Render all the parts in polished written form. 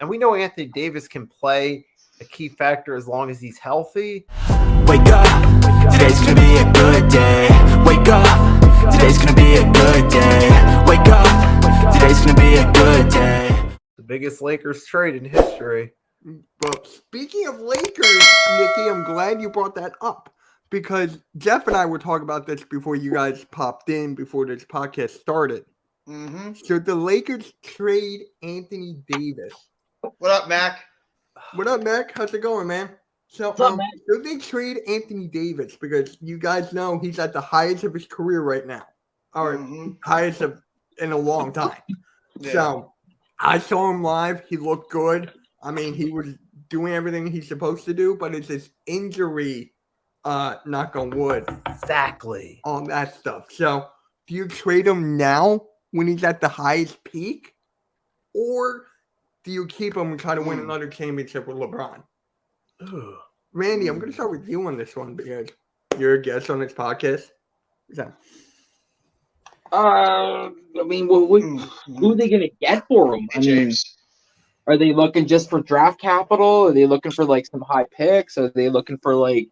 And we know Anthony Davis can play a key factor as long as he's healthy. Wake up, today's gonna be a good day. Wake up, today's gonna be a good day. Wake up, today's gonna be a good day. The biggest Lakers trade in history. Well, speaking of Lakers, Nikki, I'm glad you brought that up because Jeff and I were talking about this before you guys popped in, before this podcast started. Mm-hmm. So the Lakers trade Anthony Davis. What up, Mac? What up, Mac? How's it going, man? So, What's up, man? so they trade Anthony Davis because you guys know he's at the highest of his career right now, or highest of in a long time. Yeah. So I saw him live. He looked good. I mean, he was doing everything he's supposed to do, but it's his injury, knock on wood, Exactly. all that stuff. So do you trade him now when he's at the highest peak, or do you keep him and try to win another championship with LeBron? Ooh. Randy, I'm going to start with you on this one because you're a guest on this podcast. So, I mean, who are they going to get for him? I mean, James. are they looking just for draft capital? Are they looking for like some high picks? Are they looking for I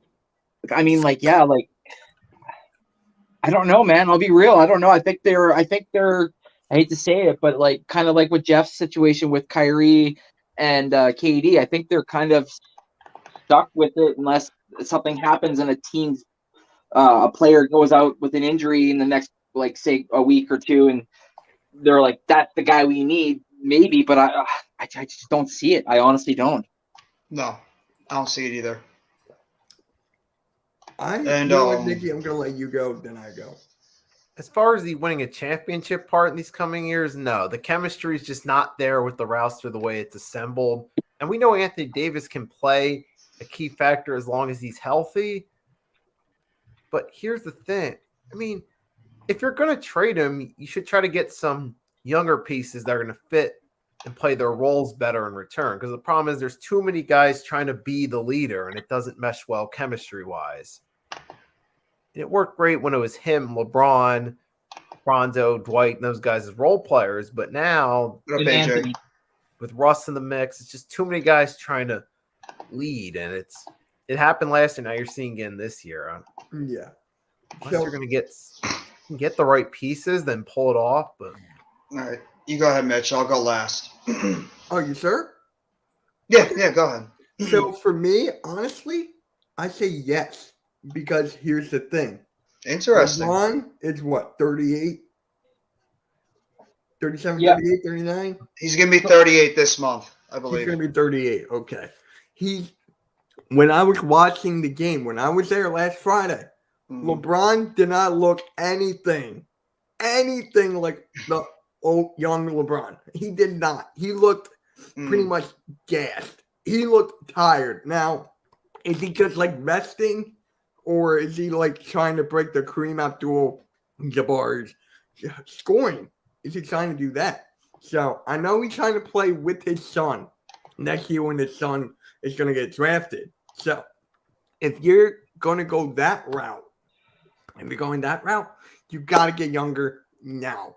don't know, man. I'll be real. I don't know. I think they're. I hate to say it, but like kind of like with Jeff's situation with Kyrie and KD, I think they're kind of stuck with it unless something happens and a player goes out with an injury in the next, like, say, a week or two, and they're like, that's the guy we need, maybe, but I just don't see it. I honestly don't. No, I don't see it either. you know what, Nikki, I'm going to let you go, then I go. As far as the winning a championship part in these coming years, no. The chemistry is just not there with the roster the way it's assembled. And we know Anthony Davis can play a key factor as long as he's healthy. But here's the thing. I mean, if you're going to trade him, you should try to get some younger pieces that are going to fit and play their roles better in return. Because the problem is there's too many guys trying to be the leader, and it doesn't mesh well chemistry-wise. And it worked great when it was him, LeBron, Rondo, Dwight, and those guys as role players. But now, What up, And AJ? Anthony. with Russ in the mix, it's just too many guys trying to lead. And it happened last year. Now you're seeing again this year. Yeah. Unless you're going to get the right pieces, then pull it off. But All right, you go ahead, Mitch. I'll go last. Oh, you sir? Yeah, go ahead. So for me, honestly, I say yes because here's the thing. Interesting. LeBron is what, 38? 37, Yeah. 38, 39? He's gonna be 38 this month, I He's believe. going to be 38. Okay. When I was watching the game, when I was there last Friday, LeBron did not look anything like the old young LeBron. He did not. He looked pretty much gassed. He looked tired. Now, is he just like resting, or is he like trying to break the Kareem Abdul-Jabbar's scoring? Is he trying to do that? So I know he's trying to play with his son next year when his son is going to get drafted. So if you're going to go that route, you got to get younger now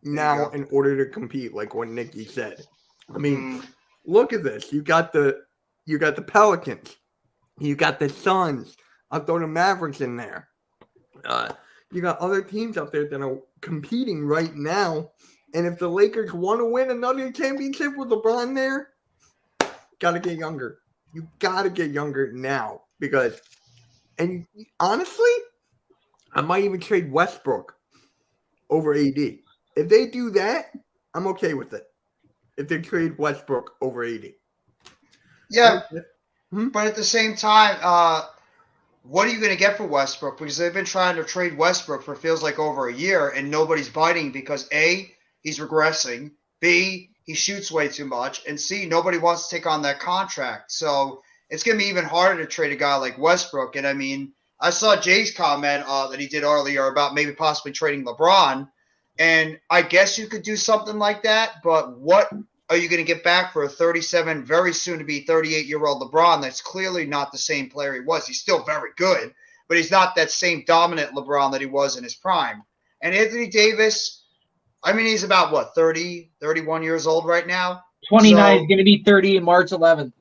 in order to compete, like what Nikki said. I mean, look at this. You got the Pelicans. You got the Suns. I'll throw the Mavericks in there. You got other teams out there that are competing right now. And if the Lakers want to win another championship with LeBron there, got to get younger. You got to get younger now and honestly, I might even trade Westbrook over AD. If they do that, I'm okay with it. If they trade Westbrook over AD. Yeah, but at the same time, what are you going to get for Westbrook? Because they've been trying to trade Westbrook for feels like over a year, and nobody's biting because A, he's regressing, B, he shoots way too much, and C, nobody wants to take on that contract. So it's going to be even harder to trade a guy like Westbrook. And I mean, I saw Jay's comment that he did earlier about maybe possibly trading LeBron, and I guess you could do something like that, but what are you going to get back for a 37, very soon to be 38-year-old LeBron that's clearly not the same player he was? He's still very good, but he's not that same dominant LeBron that he was in his prime. And Anthony Davis, I mean, he's about, 30, 31 years old right now? 29 So- is going to be 30 in March 11th.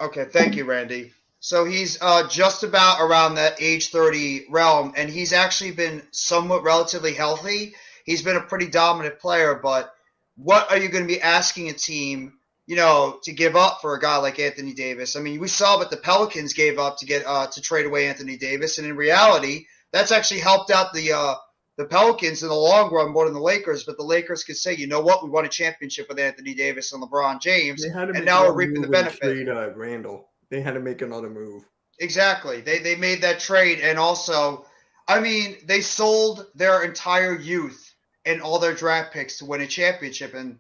Okay, thank you, Randy. So he's just about around that age 30 realm, and he's actually been somewhat relatively healthy. He's been a pretty dominant player, but what are you going to be asking a team, to give up for a guy like Anthony Davis? I mean, we saw what the Pelicans gave up to get to trade away Anthony Davis, and in reality, that's actually helped out the Pelicans in the long run more than the Lakers. But the Lakers could say, you know what, we won a championship with Anthony Davis and LeBron James, They had to and make now we're another reaping the move and benefit. trade Randall. They had to make another move. Exactly. They made that trade, and also, I mean, they sold their entire youth and all their draft picks to win a championship, and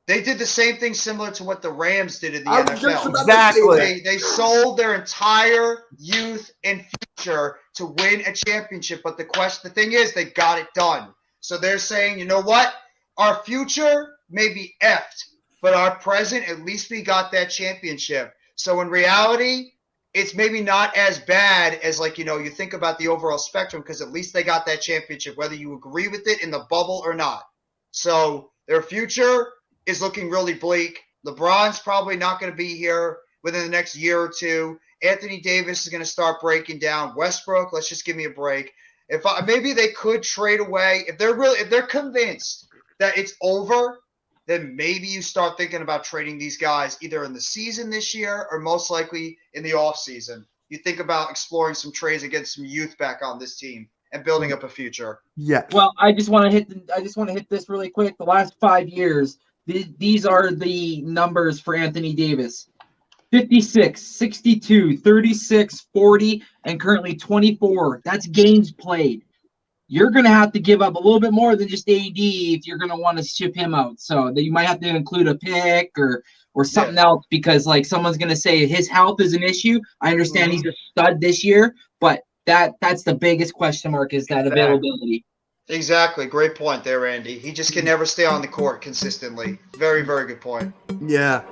they did the same thing similar to what the Rams did in the I was just NFL. about to Exactly. say that. They sold their entire youth and future to win a championship, but the thing is, they got it done. So they're saying, you know what? Our future may be effed, but our present, at least we got that championship. So in reality, it's maybe not as bad as you think about the overall spectrum, because at least they got that championship, whether you agree with it in the bubble or not. So their future is looking really bleak. LeBron's probably not going to be here within the next year or two. Anthony Davis is going to start breaking down. Westbrook, let's just give me a break. Maybe they could trade away if they're convinced that it's over. Then maybe you start thinking about trading these guys either in the season this year or most likely in the offseason. You think about exploring some trades and getting some youth back on this team and building up a future. Yes. Well, I just want to hit this really quick. The last 5 years, these are the numbers for Anthony Davis. 56, 62, 36, 40, and currently 24. That's games played. You're going to have to give up a little bit more than just AD if you're going to want to ship him out. So that you might have to include a pick or something else, because someone's going to say his health is an issue. I understand he's a stud this year, but that's the biggest question mark, is that availability. Exactly. Great point there, Andy. He just can never stay on the court consistently. Very, very good point. Yeah.